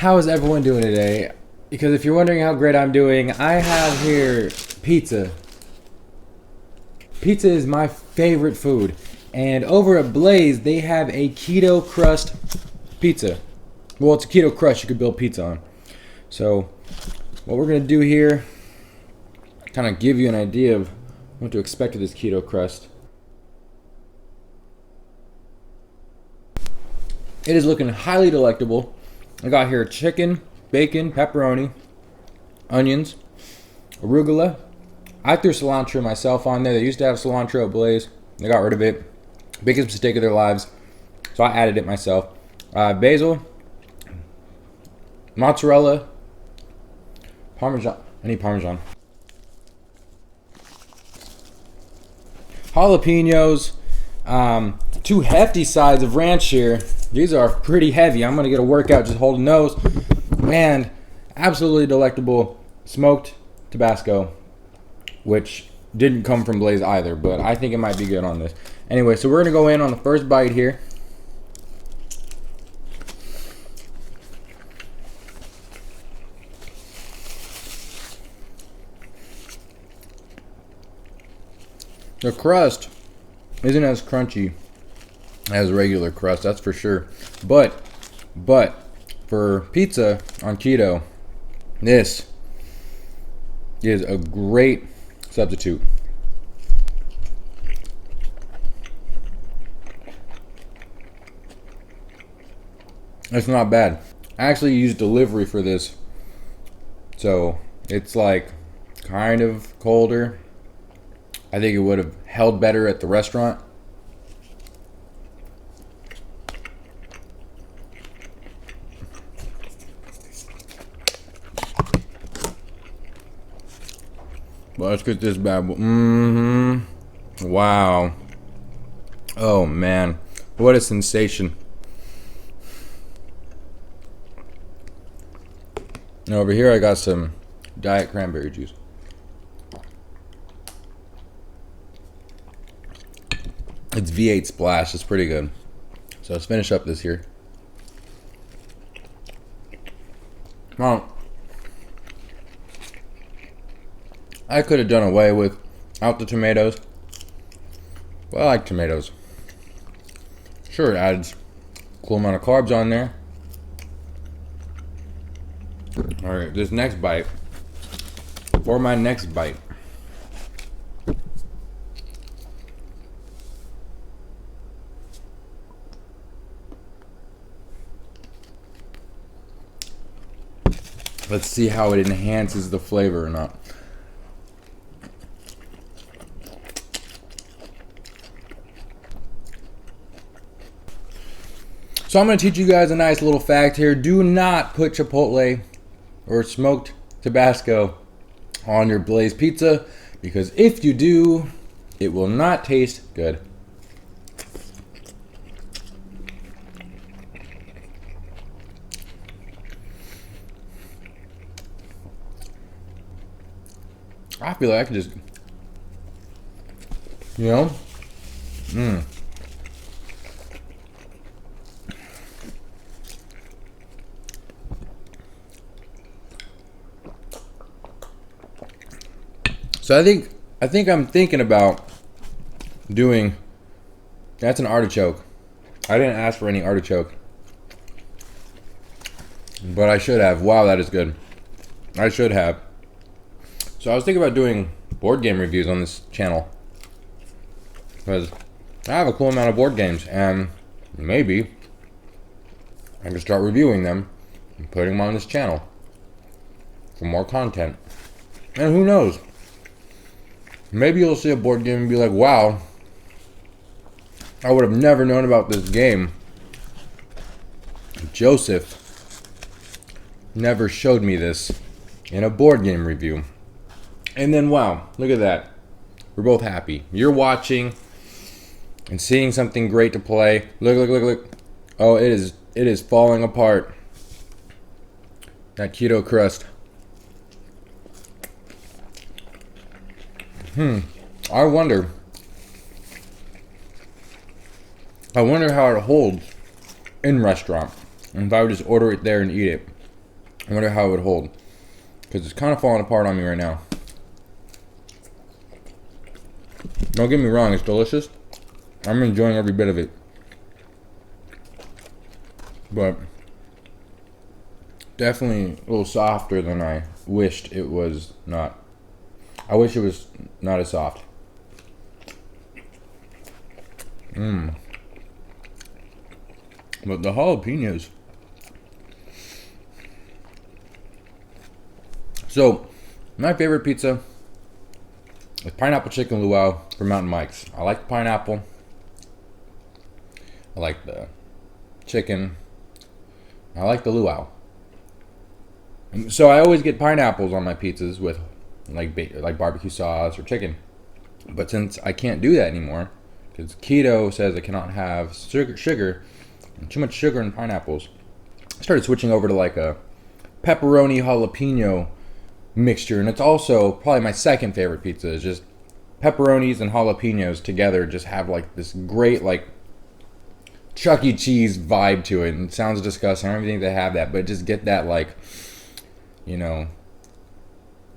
How is everyone doing today? Because if you're wondering how great I'm doing, I have here pizza. Pizza is my favorite food. And over at Blaze, they have a keto crust pizza. Well, it's a keto crust you could build pizza on. So, what we're going to do here, kind of give you an idea of what to expect of this keto crust. It is looking highly delectable. I got here chicken, bacon, pepperoni, onions, arugula. I threw cilantro myself on there. They used to have cilantro at Blaze. They got rid of it. Biggest mistake of their lives. So I added it myself. Basil, mozzarella, parmesan. I need parmesan. Jalapenos. 2 hefty sides of ranch here. These are pretty heavy. I'm going to get a workout just holding those. And absolutely delectable smoked Tabasco, which didn't come from Blaze either, but I think it might be good on this. Anyway, so we're going to go in on the first bite here. The crust isn't as crunchy as regular crust, that's for sure. But for pizza on keto, this is a great substitute. It's not bad. I actually used delivery for this, so it's like kind of colder. I think it would have held better at the restaurant. Well, let's get this bad boy. Wow. Oh man, what a sensation. And over here I got some diet cranberry juice. It's V8 Splash. It's pretty good. So let's finish up this here. Well, I could have done away without the tomatoes. Well, I like tomatoes. Sure, it adds a cool amount of carbs on there. Alright, this next bite. For my next bite. Let's see how it enhances the flavor or not. So I'm going to teach you guys a nice little fact here. Do not put chipotle or smoked Tabasco on your Blaze pizza, because if you do, it will not taste good. I feel like I could just, So I think I'm thinking about doing, that's an artichoke. I didn't ask for any artichoke, but I should have. Wow, that is good. I should have. So I was thinking about doing board game reviews on this channel, because I have a cool amount of board games, and maybe I can start reviewing them and putting them on this channel for more content. And who knows? Maybe you'll see a board game and be like, wow, I would have never known about this game. Joseph never showed me this in a board game review. And then, wow, look at that. We're both happy. You're watching and seeing something great to play. Look. Oh, it is falling apart. That keto crust. I wonder how it holds in restaurant, and if I would just order it there and eat it. I wonder how it would hold. Because it's kind of falling apart on me right now. Don't get me wrong, it's delicious. I'm enjoying every bit of it. But definitely a little softer than I wished it was not. I wish it was not as soft. But the jalapenos. So, my favorite pizza is pineapple chicken luau from Mountain Mike's. I like the pineapple. I like the chicken. I like the luau. So I always get pineapples on my pizzas with like barbecue sauce or chicken. But since I can't do that anymore, because keto says I cannot have sugar and too much sugar in pineapples, I started switching over to like a pepperoni jalapeno mixture. And it's also probably my second favorite pizza. Is just pepperonis and jalapenos together just have like this great like Chuck E. Cheese vibe to it. And it sounds disgusting. I don't even think they have that, but just get that like, you know,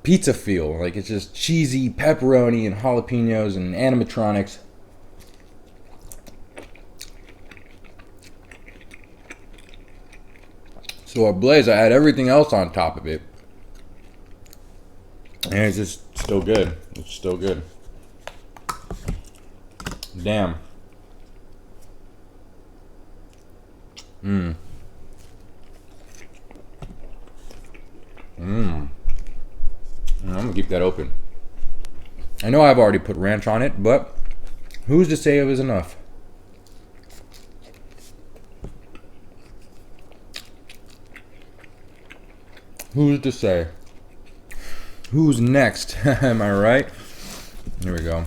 pizza feel. Like it's just cheesy pepperoni and jalapenos and animatronics. So at Blaze, I had everything else on top of it, and it's just still good. It's still good. Damn. I'm gonna keep that open. I know I've already put ranch on it, but who's to say it was enough? Who's to say? Who's next? Am I right? Here we go.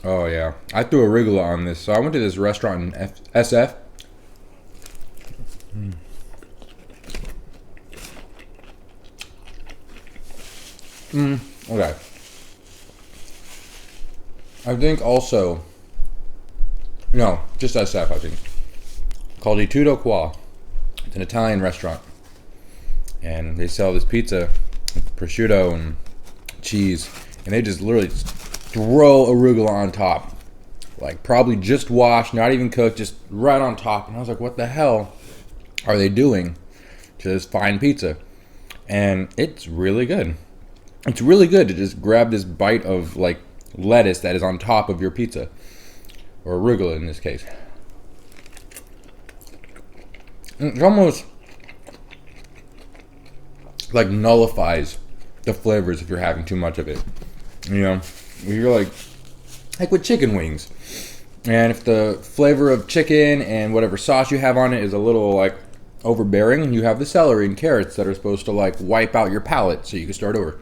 Oh yeah, I threw arugula on this. So I went to this restaurant in SF. Okay. I think also, no, just SF, I think. Called Etudo Qua. It's an Italian restaurant. And they sell this pizza with prosciutto and cheese. And they just literally throw arugula on top. Like probably just washed, not even cooked, just right on top. And I was like, what the hell are they doing to this fine pizza? And it's really good. It's really good to just grab this bite of like lettuce that is on top of your pizza, or arugula in this case. It almost like nullifies the flavors if you're having too much of it. You know, you're like with chicken wings, and if the flavor of chicken and whatever sauce you have on it is a little like overbearing, you have the celery and carrots that are supposed to like wipe out your palate so you can start over.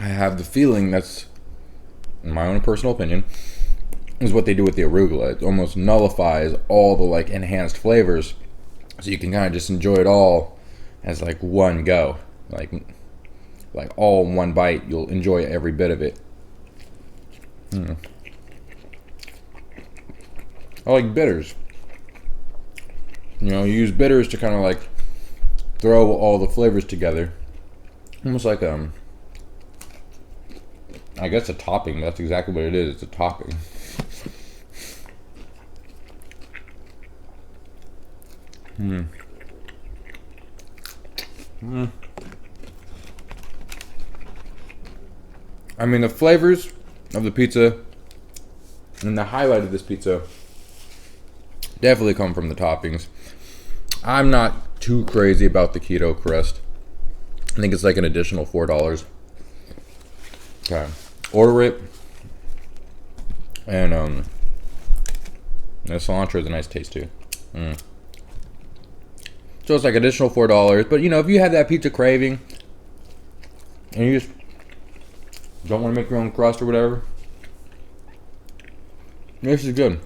I have the feeling that's, in my own personal opinion, is what they do with the arugula. It almost nullifies all the like enhanced flavors, so you can kind of just enjoy it all as like one go, like all in one bite. You'll enjoy every bit of it. I like bitters. You know, you use bitters to kind of like throw all the flavors together, almost like I guess a topping. That's exactly what it is. It's a topping. I mean, the flavors of the pizza and the highlight of this pizza definitely come from the toppings. I'm not too crazy about the keto crust. I think it's like an additional $4. Okay. Order it. And the cilantro is a nice taste too. So it's like additional $4. But you know, if you have that pizza craving and you just don't want to make your own crust or whatever, this is good.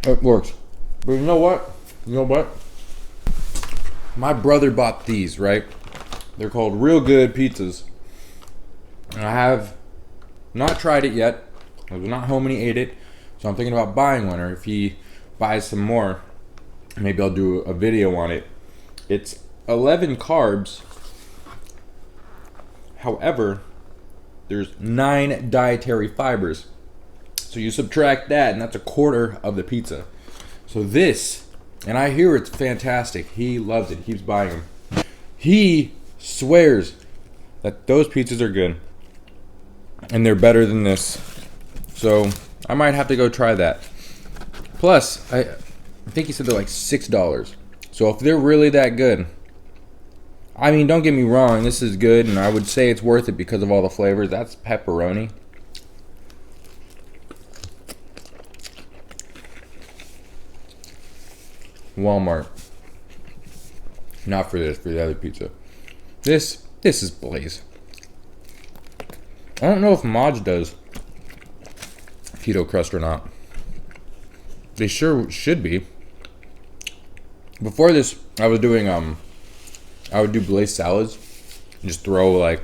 It works. But you know what? My brother bought these, right? They're called Real Good Pizzas. And I have not tried it yet. I was not home when he ate it. So I'm thinking about buying one. Or if he buy some more. Maybe I'll do a video on it. It's 11 carbs. However, there's 9 dietary fibers. So you subtract that, and that's a quarter of the pizza. So this, and I hear it's fantastic. He loves it. He keeps buying them. He swears that those pizzas are good, and they're better than this. So I might have to go try that. Plus, I think he said they're like $6. So if they're really that good, I mean, don't get me wrong, this is good, and I would say it's worth it because of all the flavors. That's pepperoni. Walmart. Not for this, for the other pizza. This is Blaze. I don't know if Maj does keto crust or not. They sure should be. Before this, I was doing I would do Blaze salads and just throw like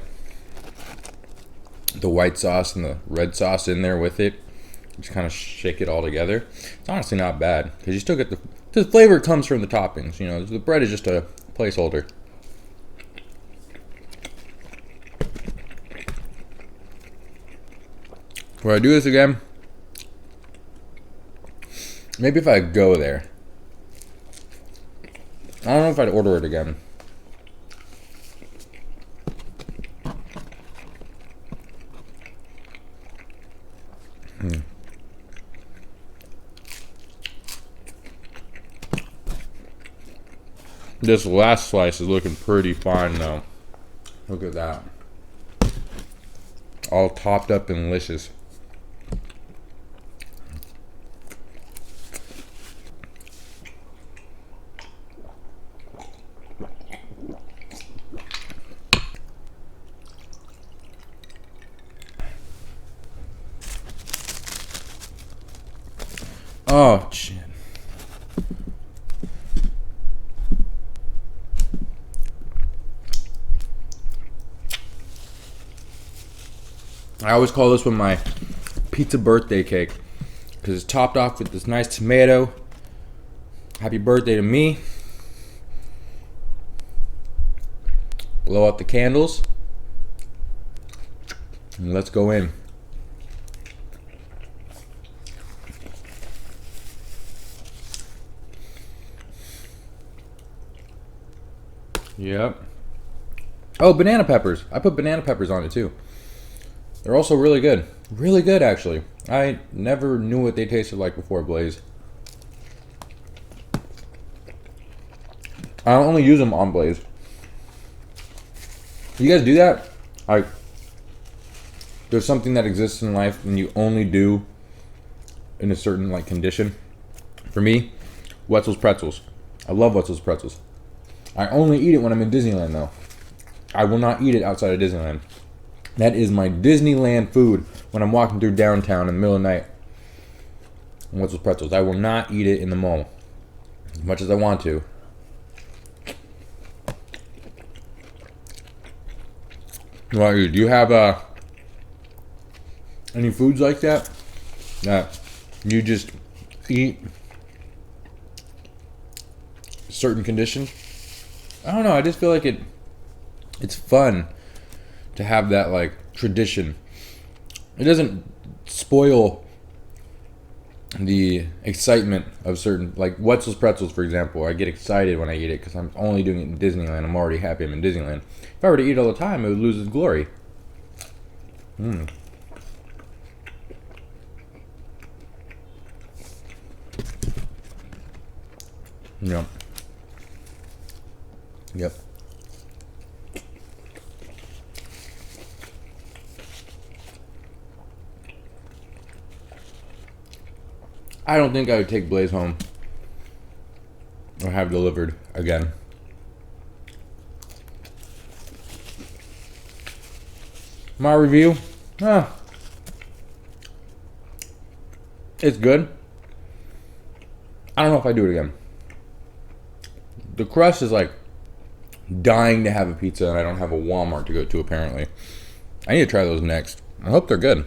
the white sauce and the red sauce in there with it. Just kind of shake it all together. It's honestly not bad because you still get the flavor comes from the toppings. You know, the bread is just a placeholder. Would I do this again? Maybe if I go there. I don't know if I'd order it again. This last slice is looking pretty fine though. Look at that. All topped up and delicious. Oh, shit. I always call this one my pizza birthday cake because it's topped off with this nice tomato. Happy birthday to me. Blow out the candles. And let's go in. Yep. Oh, banana peppers. I put banana peppers on it too. They're also really good. Really good, actually. I never knew what they tasted like before Blaze. I only use them on Blaze. You guys do that? Like, there's something that exists in life and you only do in a certain like condition. For me, Wetzel's pretzels. I love Wetzel's pretzels. I only eat it when I'm in Disneyland though. I will not eat it outside of Disneyland. That is my Disneyland food when I'm walking through downtown in the middle of the night. And Wetzel's pretzels. I will not eat it in the mall as much as I want to. What about you? Do you have any foods like that you just eat certain conditions? I don't know. I just feel like it's fun to have that like tradition. It doesn't spoil the excitement of certain, like Wetzel's pretzels, for example. I get excited when I eat it because I'm only doing it in Disneyland. I'm already happy I'm in Disneyland. If I were to eat it all the time, it would lose its glory. Yep. Yep. I don't think I would take Blaze home or have delivered again. My review, it's good. I don't know if I do it again. The crust is like dying to have a pizza, and I don't have a Walmart to go to apparently. I need to try those next. I hope they're good.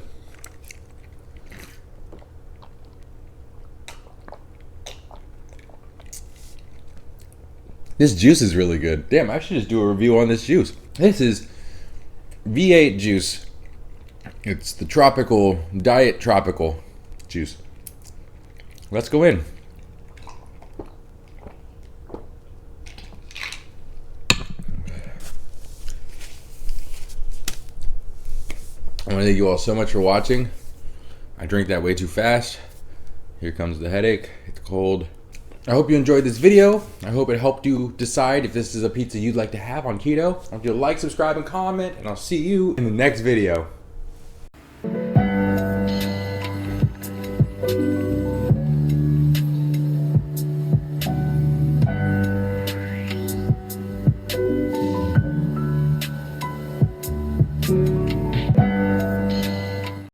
This juice is really good. Damn, I should just do a review on this juice. This is V8 juice. It's the tropical, diet tropical juice. Let's go in. I want to thank you all so much for watching. I drink that way too fast. Here comes the headache. It's cold. I hope you enjoyed this video. I hope it helped you decide if this is a pizza you'd like to have on keto. I want you to like, subscribe, and comment, and I'll see you in the next video.